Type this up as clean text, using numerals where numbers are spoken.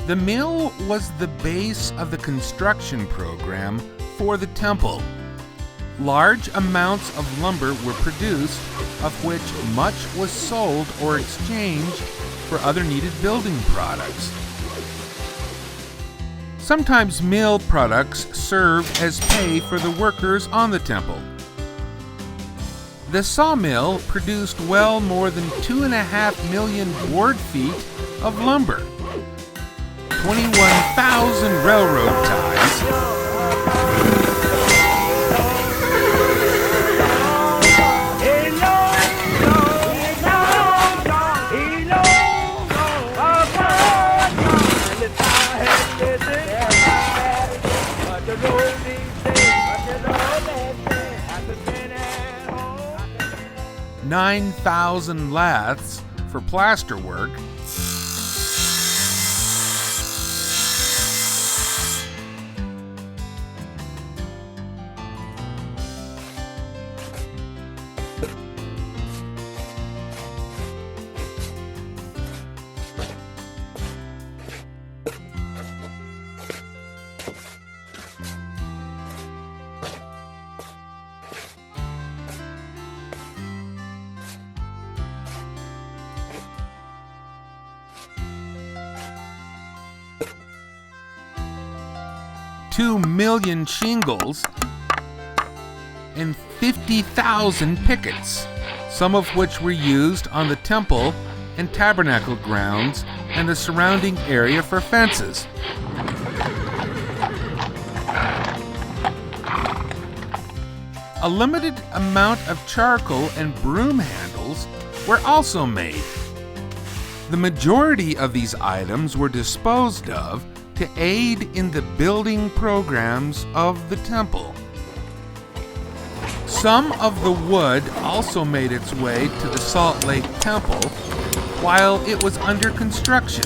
The mill was the base of the construction program for the temple. Large amounts of lumber were produced, of which much was sold or exchanged for other needed building products. Sometimes mill products served as pay for the workers on the temple. The sawmill produced well more than 2.5 million board feet of lumber, 21,000 railroad ties, $9,000 laths for plaster work, $2 million shingles, and 50,000 pickets, some of which were used on the temple and tabernacle grounds and the surrounding area for fences. A limited amount of charcoal and broom handles were also made. The majority of these items were disposed of to aid in the building programs of the temple. Some of the wood also made its way to the Salt Lake Temple while it was under construction.